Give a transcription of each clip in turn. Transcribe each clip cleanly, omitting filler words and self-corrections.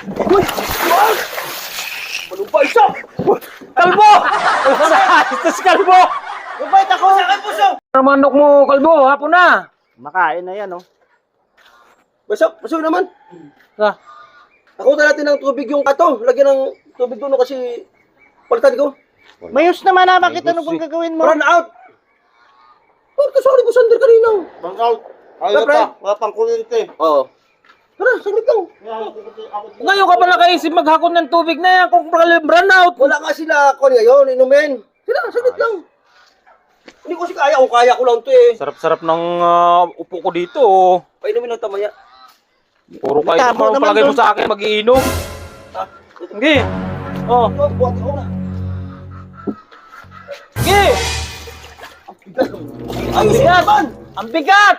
Uy! Wag! Malumpay siya! Kalbo! Ito si Kalbo! Mabait ako! Sa akin, puso! Ang manok mo, Kalbo, hapon na. Makain na yan, oh. Basok naman. Ah, Ako na natin ng tubig yung kato. Lagyan ng tubig doon kasi palitan ko. Mayos naman na, bakit ano bang gagawin mo? Run out! Bakit ka sorry ko Sander kanina? Bang out. Ayaw Pre. ka. Wala pang kuryente. Oo. Tara, saglit lang. ngayon ka pala kaisip maghakot ng tubig na yan kung run out. Wala nga sila ko ngayon, inumin. Sila, saglit lang. Hindi ko kasi kaya, kung kaya ko lang to eh. Sarap-sarap ng upo ko dito. Oh. Painumin ng tamaya. Puro kayo Tabo naman naman palagay mo doon. sa akin magiinom. Ah, Sige. Oh, ito, buhat ako na. sige. Ang bigat man! Ang bigat!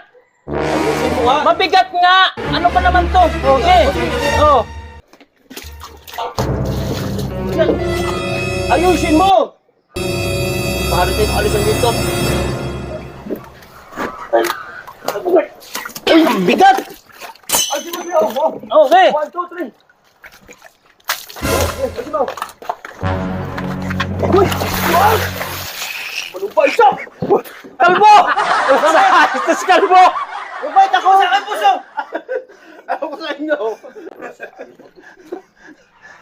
Ayusin mo ha. Mabigat nga! Ano ba naman to? Okay. Oh. Ayusin mo! Paano tayo alisan dito? Uy, ang bigat! Ayusin mo siya! Oh, Okay. 1, 2, 3. Ayusin mo. Uy! Wag! Malumpay siya! Kalbo! Ito si Kalbo! Mabait ako! Sa akin, puso! Ako ko sa inyo.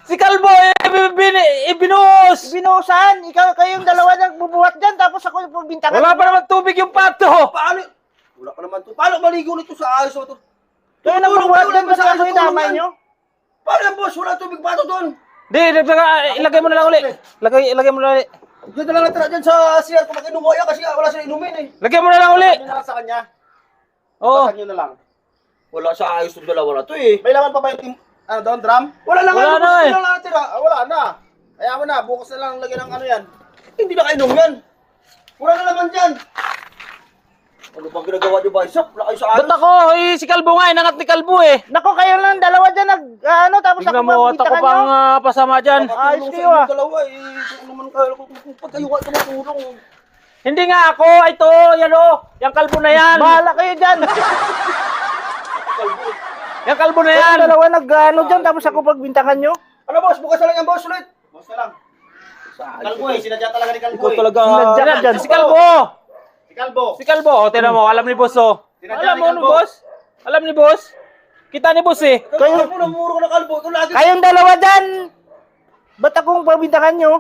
Si Kalbo ibinuhos! Binuhusan, ikaw kayong dalawa nagbubuhat dyan, tapos ako yung pagbintangan. Wala pa naman tubig yung pato! Paano? Wala pa naman to. Paano maligo nito sa ayos mo to? Kayo nagbubuhat dyan, ba't Tulong, kaso tulong inamay yan. nyo? Paano yan, boss? Wala tubig pa doon. Di, ilagay mo na lang uli. Ilagay mo na uli. Diyan na lang natira dyan sa CR kung mag-inom ko yan kasi wala sila inumin eh. Lagyan mo na lang uli. Ano na lang sa kanya? Oo. Basan nyo na lang. Wala sa ayos yung dalawa na to eh. May laman pa ba yung ano doon, drum? Wala lang Wala ano, na eh. wala lang natira. Wala na. Kaya mo na, bukas na lang lagyan ng ano yan. Hindi na kainom yan. Wala na naman dyan. Ano bang ginagawa nyo ba? Isop, wala kayo sa ayos. Ba't ako? Si Kalbo nga, inangat ni Kalbo eh. Nako, kayo lang dalawa dyan, tapos ako Tingnan mo, at ako pagbintangan pang nyo. pasama dyan. Ayos Tulong sa kayo, inyong ah. dalawa eh. Kung naman kayo, pag kayo ka tumutulong. Hindi nga ako, ito, yan o. Yung Kalbo na yan. Bahala kayo dyan. Yung Kalbo na yan. Kayong dalawa dyan, tapos ako pagbintangan nyo. Ano boss, bukas na lang yan boss ulit. Bukas na lang. Kalbo eh, sinadya talaga ni Kalbo Ikaw eh. talaga. Sinadya ka dyan. Si Kalbo. Si Kalbo. Si Kalbo, o, tinan mo, alam ni boss o. Sinadya Alam ni mo, ano, Kalbo. boss? Alam ni boss? Kita ni boss eh. Kayo mo namuro ka ng kalbo. Ikaw lagi. Kayong dalawa dyan. Ba't akong pagbintangan nyo?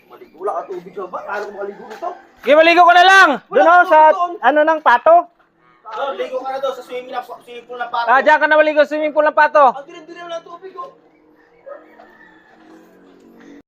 Maligo wala ka tubig sa ba? Paano ko makaligo nito? Sige, maligo ka na lang. Doon ako sa, ng pato. Doon, ligo ka na doon sa swimming pool ng pato. Diyan ka na maligo, swimming pool ng pato. Ang dilim-dilim lang tubig oh.